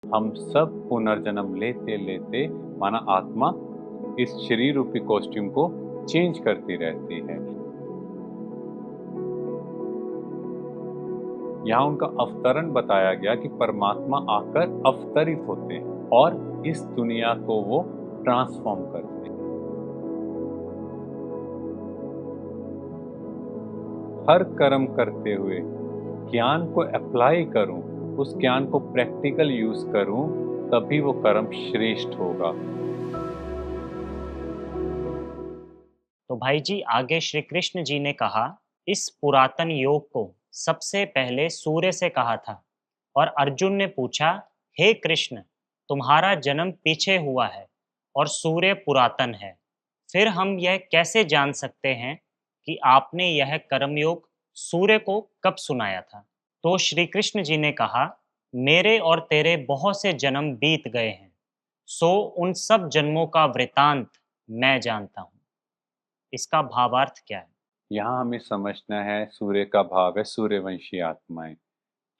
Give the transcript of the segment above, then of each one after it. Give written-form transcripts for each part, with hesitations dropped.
हम सब पुनर्जन्म लेते लेते माना आत्मा इस शरीर रूपी कॉस्ट्यूम को चेंज करती रहती है। यहाँ उनका अवतरण बताया गया कि परमात्मा आकर अवतरित होते हैं और इस दुनिया को वो ट्रांसफॉर्म करते हैं। हर कर्म करते हुए ज्ञान को अप्लाई करूं, उस ज्ञान को प्रैक्टिकल यूज करूं, तभी वो कर्म श्रेष्ठ होगा। तो भाई जी आगे श्री कृष्ण जी ने कहा, इस पुरातन योग को सबसे पहले सूर्य से कहा था। और अर्जुन ने पूछा, हे कृष्ण, तुम्हारा जन्म पीछे हुआ है और सूर्य पुरातन है, फिर हम यह कैसे जान सकते हैं कि आपने यह कर्मयोग सूर्य को कब सुनाया था? तो श्री कृष्ण जी ने कहा, मेरे और तेरे बहुत से जन्म बीत गए हैं, सो उन सब जन्मों का वृतांत मैं जानता हूँ। इसका भावार्थ क्या है? यहाँ हमें समझना है सूर्य का भाव है सूर्यवंशी आत्माएं,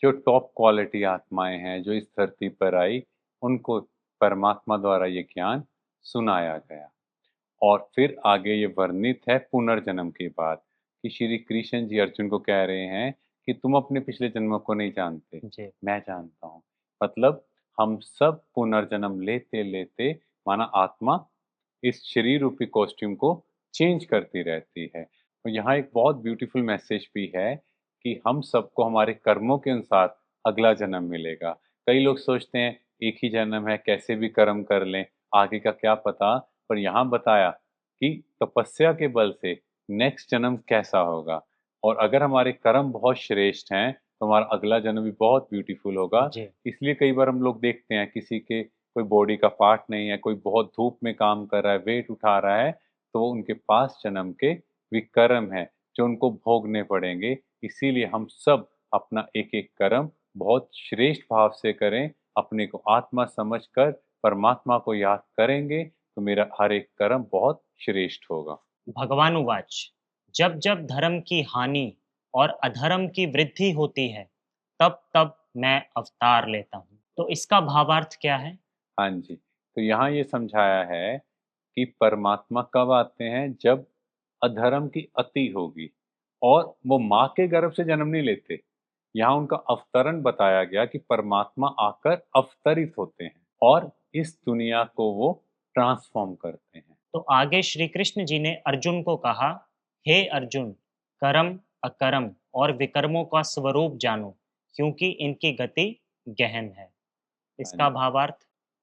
जो टॉप क्वालिटी आत्माएं हैं जो इस धरती पर आई, उनको परमात्मा द्वारा ये ज्ञान सुनाया गया। और फिर आगे ये वर्णित है पुनर्जन्म के बाद कि श्री कृष्ण जी अर्जुन को कह रहे हैं कि तुम अपने पिछले जन्मों को नहीं जानते, जी। मैं जानता हूँ। मतलब हम सब पुनर्जन्म लेते लेते माना आत्मा इस शरीर रूपी कॉस्ट्यूम को चेंज करती रहती है। तो यहाँ एक बहुत ब्यूटीफुल मैसेज भी है कि हम सबको हमारे कर्मों के अनुसार अगला जन्म मिलेगा। कई लोग सोचते हैं एक ही जन्म है, कैसे भी कर्म कर लें, आगे का क्या पता। पर यहाँ बताया कि तपस्या के बल से नेक्स्ट जन्म कैसा होगा, और अगर हमारे कर्म बहुत श्रेष्ठ हैं तो हमारा अगला जन्म भी बहुत ब्यूटीफुल होगा। जी। इसलिए कई बार हम लोग देखते हैं किसी के कोई बॉडी का पार्ट नहीं है, कोई बहुत धूप में काम कर रहा है, वेट उठा रहा है, तो वो उनके पास जन्म के विकर्म है जो उनको भोगने पड़ेंगे। इसीलिए हम सब अपना एक एक कर्म बहुत श्रेष्ठ भाव से करें, अपने को आत्मा समझकर परमात्मा को याद करेंगे तो मेरा हर एक कर्म बहुत श्रेष्ठ होगा। भगवानुवाच, जब जब धर्म की हानि और अधर्म की वृद्धि होती है, तब तब मैं अवतार लेता हूँ। तो इसका भावार्थ क्या है? हाँ जी, तो यहाँ ये समझाया है कि परमात्मा कब आते हैं, जब अधर्म की अति होगी और वो माँ के गर्भ से जन्म नहीं लेते। यहाँ उनका अवतरण बताया गया कि परमात्मा आकर अवतरित होते हैं और इस दुनिया को वो ट्रांसफॉर्म करते हैं। तो आगे श्री कृष्ण जी ने अर्जुन को कहा, हे अर्जुन, कर्म, अकर्म और विकर्मों का स्वरूप जानो, क्योंकि इनकी गति गहन है। हाँ इसका जी। भावार्थ?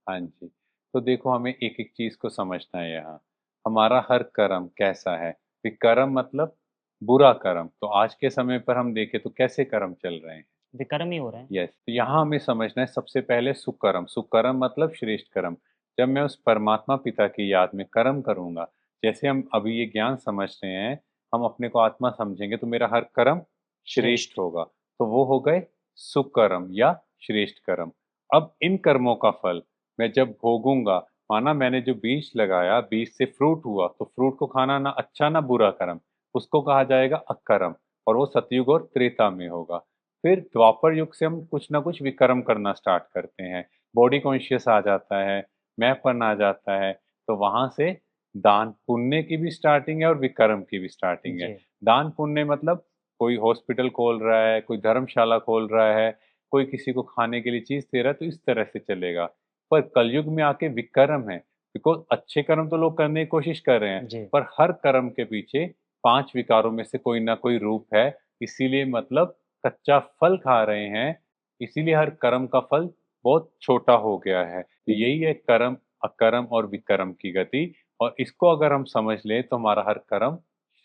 हाँ जी, तो देखो हमें एक एक चीज को समझना है यहाँ। हमारा हर कर्म कैसा है, विकर्म मतलब बुरा कर्म। तो आज के समय पर हम देखें तो कैसे कर्म चल रहे हैं। विकर्म ही हो रहे हैं। यस, तो यहाँ हमें समझना है सबसे पहले सुकर्म। सुकर्म मतलब श्रेष्ठ कर्म। जब मैं उस परमात्मा पिता की याद में कर्म करूंगा, जैसे हम अभी ये ज्ञान समझ रहे हैं, हम अपने को आत्मा समझेंगे तो मेरा हर कर्म श्रेष्ठ श्रेष्ठ। होगा। तो वो हो गए सुकर्म या श्रेष्ठ कर्म। अब इन कर्मों का फल मैं जब भोगूंगा, माना मैंने जो बीज लगाया, बीज से फ्रूट हुआ, तो फ्रूट को खाना ना अच्छा ना बुरा कर्म, उसको कहा जाएगा अकर्म। और वो सतयुग और त्रेता में होगा। फिर द्वापर युग से हम कुछ ना कुछ विकर्म करना स्टार्ट करते हैं, बॉडी कॉन्शियस आ जाता है, मैंपन आ जाता है। तो वहां से दान पुण्य की भी स्टार्टिंग है और विकर्म की भी स्टार्टिंग है। जी। दान पुण्य मतलब कोई हॉस्पिटल खोल रहा है, कोई धर्मशाला खोल रहा है, कोई किसी को खाने के लिए चीज दे रहा है, तो इस तरह से चलेगा। पर कलयुग में आके विकर्म है, बिकॉज अच्छे कर्म तो लोग करने की कोशिश कर रहे हैं, जी। पर हर कर्म के पीछे पांच विकारों में से कोई ना कोई रूप है। इसीलिए मतलब कच्चा फल खा रहे हैं, इसीलिए हर कर्म का फल बहुत छोटा हो गया है। तो यही है कर्म, अकर्म और विकर्म की गति। और इसको अगर हम समझ लें तो हमारा हर कर्म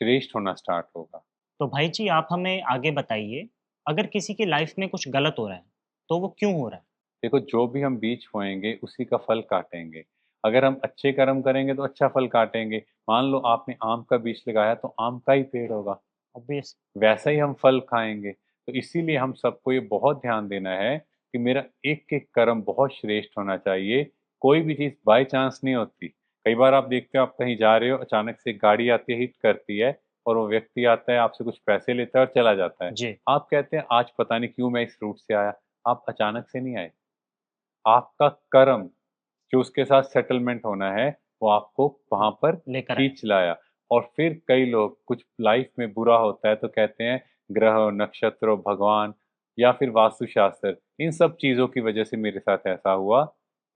श्रेष्ठ होना स्टार्ट होगा। तो भाई जी आप हमें आगे बताइए, अगर किसी की लाइफ में कुछ गलत हो रहा है, तो वो क्यों हो रहा है? देखो, जो भी हम बीज बोएंगे उसी का फल काटेंगे। अगर हम अच्छे कर्म करेंगे तो अच्छा फल काटेंगे। मान लो आपने आम का बीज लगाया तो आम का ही पेड़ होगा, ऑब्वियस। वैसा ही हम फल खाएंगे। तो इसीलिए हम सबको ये बहुत ध्यान देना है कि मेरा एक एक कर्म बहुत श्रेष्ठ होना चाहिए। कोई भी चीज़ बाय चांस नहीं होती। कई बार आप देखते हो, आप कहीं जा रहे हो, अचानक से एक गाड़ी आती है, हिट करती है, और वो व्यक्ति आता है, आपसे कुछ पैसे लेता है और चला जाता है। जी। आप कहते हैं आज पता नहीं क्यों मैं इस रूट से आया। आप अचानक से नहीं आए, आपका कर्म जो उसके साथ सेटलमेंट होना है वो आपको वहां पर लेकर आए। खींच लाया। और फिर कई लोग कुछ लाइफ में बुरा होता है तो कहते हैं ग्रह नक्षत्र भगवान या फिर वास्तुशास्त्र, इन सब चीजों की वजह से मेरे साथ ऐसा हुआ।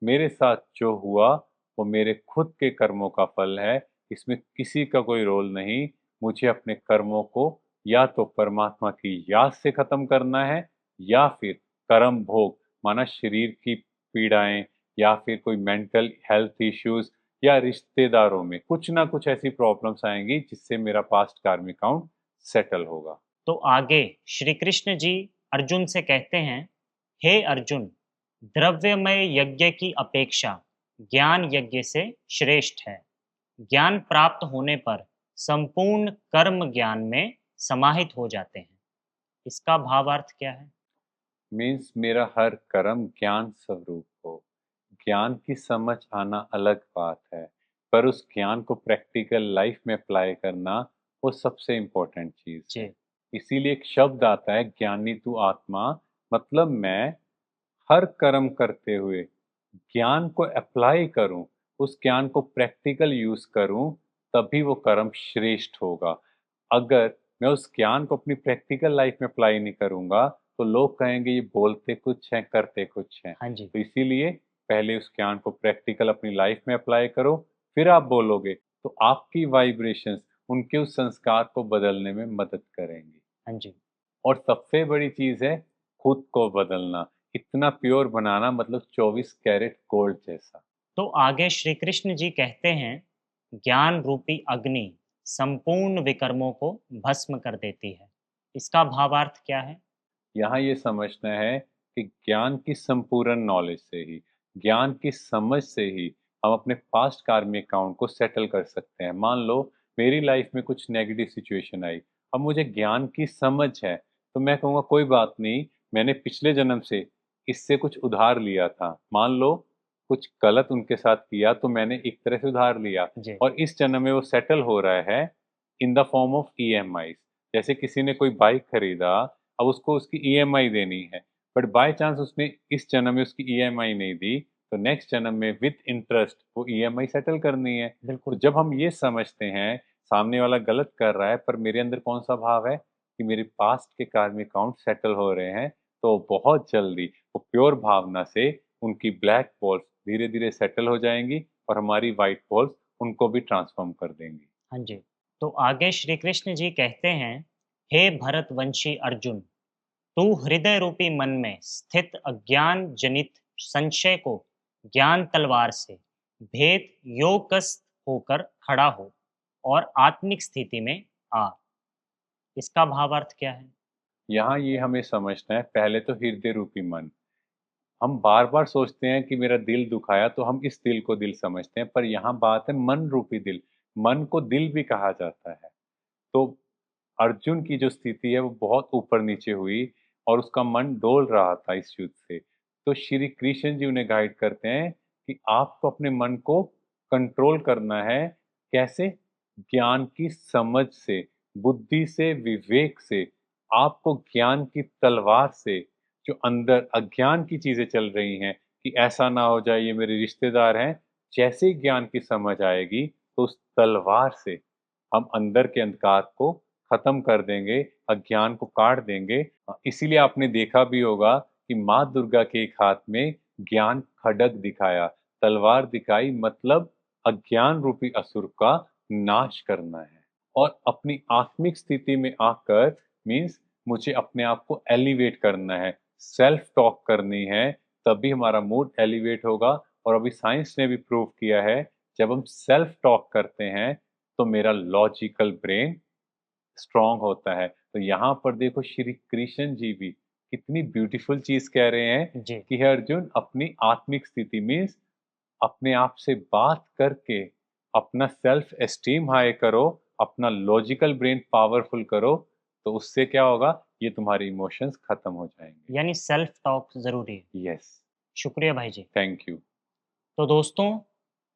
मेरे साथ जो हुआ वो मेरे खुद के कर्मों का फल है, इसमें किसी का कोई रोल नहीं। मुझे अपने कर्मों को या तो परमात्मा की याद से खत्म करना है या फिर कर्म भोग, माना शरीर की पीड़ाएं या फिर कोई मेंटल हेल्थ इश्यूज या रिश्तेदारों में कुछ ना कुछ ऐसी प्रॉब्लम्स आएंगी जिससे मेरा पास्ट कार्मिक अकाउंट सेटल होगा। तो आगे श्री कृष्ण जी अर्जुन से कहते हैं, हे अर्जुन, द्रव्यमय यज्ञ की अपेक्षा ज्ञान यज्ञ से श्रेष्ठ है। ज्ञान प्राप्त होने पर संपूर्ण कर्म ज्ञान में समाहित हो जाते हैं। इसका भावार्थ क्या है? मीन्स मेरा हर कर्म ज्ञान स्वरूप हो। ज्ञान की समझ आना अलग बात है, पर उस ज्ञान को प्रैक्टिकल लाइफ में अप्लाई करना वो सबसे इम्पोर्टेंट चीज़ है। जी। इसीलिए एक शब्द आता है ज्ञानी तू आत्मा, मतलब मैं हर कर्म करते हुए ज्ञान को अप्लाई करूं, उस ज्ञान को प्रैक्टिकल यूज करूं, तभी वो कर्म श्रेष्ठ होगा। अगर मैं उस ज्ञान को अपनी प्रैक्टिकल लाइफ में अप्लाई नहीं करूंगा तो लोग कहेंगे ये बोलते कुछ हैं करते कुछ हैं। हाँ जी। तो इसीलिए पहले उस ज्ञान को प्रैक्टिकल अपनी लाइफ में अप्लाई करो, फिर आप बोलोगे तो आपकी वाइब्रेशंस उनके उस संस्कार को बदलने में मदद करेंगी। हाँ जी। और सबसे बड़ी चीज है खुद को बदलना, इतना प्योर बनाना, मतलब 24 कैरेट गोल्ड जैसा। तो आगे श्री कृष्ण जी कहते हैं, ज्ञान रूपी अग्नि संपूर्ण विकर्मों को भस्म कर देती है। इसका भावार्थ क्या है? यहाँ ये समझना है कि ज्ञान की संपूर्ण नॉलेज से ही, ज्ञान की समझ से ही हम अपने पास्ट कार्मिक अकाउंट को सेटल कर सकते हैं। मान लो मेरी लाइफ में कुछ नेगेटिव सिचुएशन आई, अब मुझे ज्ञान की समझ है तो मैं कहूँगा कोई बात नहीं, मैंने पिछले जन्म से इससे कुछ उधार लिया था। मान लो कुछ गलत उनके साथ किया तो मैंने एक तरह से उधार लिया, जी। और इस जन्म में वो सेटल हो रहा है in the form of EMI. जैसे किसी ने कोई बाइक खरीदा, अब उसको उसकी ईएमआई देनी है, बट बाय चांस उसने इस जन्म में उसकी ईएमआई नहीं दी तो नेक्स्ट जन्म में विद इंटरेस्ट वो ईएमआई सेटल करनी है। तो बिल्कुल। जब हम ये समझते हैं सामने वाला गलत कर रहा है पर मेरे अंदर कौन सा भाव है कि मेरे पास्ट के कार्मिक अकाउंट सेटल हो रहे हैं, तो बहुत जल्दी वो प्योर भावना से उनकी ब्लैक बॉल्स धीरे धीरे सेटल हो जाएंगी और हमारी वाइट बॉल्स उनको भी ट्रांसफॉर्म कर देंगी। हाँ जी। तो आगे श्री कृष्ण जी कहते हैं, हे भरतवंशी अर्जुन, तू हृदय रूपी मन में स्थित अज्ञान जनित संशय को ज्ञान तलवार से भेद योगस्थ होकर खड़ा हो और आत्मिक स्थिति में आ। इसका भावार्थ क्या है? यहाँ ये हमें समझना है, पहले तो हृदय रूपी मन, हम बार बार सोचते हैं कि मेरा दिल दुखाया तो हम इस दिल को दिल समझते हैं, पर यहाँ बात है मन रूपी दिल। मन को दिल भी कहा जाता है। तो अर्जुन की जो स्थिति है वो बहुत ऊपर नीचे हुई और उसका मन डोल रहा था इस युद्ध से। तो श्री कृष्ण जी उन्हें गाइड करते हैं कि आपको अपने मन को कंट्रोल करना है। कैसे? ज्ञान की समझ से, बुद्धि से, विवेक से। आपको ज्ञान की तलवार से जो अंदर अज्ञान की चीजें चल रही हैं कि ऐसा ना हो जाए ये मेरे रिश्तेदार हैं, जैसे ही ज्ञान की समझ आएगी तो उस तलवार से हम अंदर के अंधकार को खत्म कर देंगे, अज्ञान को काट देंगे। इसीलिए आपने देखा भी होगा कि माँ दुर्गा के एक हाथ में ज्ञान खड्ग दिखाया, तलवार दिखाई, मतलब अज्ञान रूपी असुर का नाश करना है। और अपनी आत्मिक स्थिति में आकर मीन्स मुझे अपने आप को एलिवेट करना है, सेल्फ टॉक करनी है, तभी हमारा मूड एलिवेट होगा। और अभी साइंस ने भी प्रूव किया है, जब हम सेल्फ टॉक करते हैं तो मेरा लॉजिकल ब्रेन स्ट्रांग होता है। तो यहाँ पर देखो श्री कृष्ण जी भी कितनी ब्यूटीफुल चीज कह रहे हैं जी। कि हे अर्जुन, अपनी आत्मिक स्थिति मीन्स अपने आप से बात करके अपना सेल्फ एस्टीम हाई करो, अपना लॉजिकल ब्रेन पावरफुल करो, तो उससे क्या होगा, ये तुम्हारे इमोशंस खत्म हो जाएंगे। यानी सेल्फ टॉक जरूरी है। यस। शुक्रिया भाई जी। Thank you. तो दोस्तों,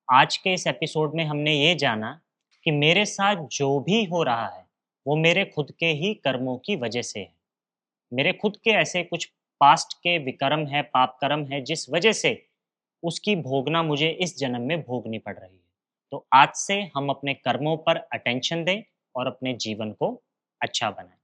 आज के इस एपिसोड में हमने ये जाना कि मेरे साथ जो भी हो रहा है वो मेरे खुद के ही कर्मों की वजह से है। मेरे खुद के ऐसे कुछ पास्ट के विकर्म है, पाप कर्म है, जिस वजह से उसकी भोगना मुझे इस जन्म में भोगनी पड़ रही है। तो आज से हम अपने कर्मों पर अटेंशन दें और अपने जीवन को अच्छा बनाएं।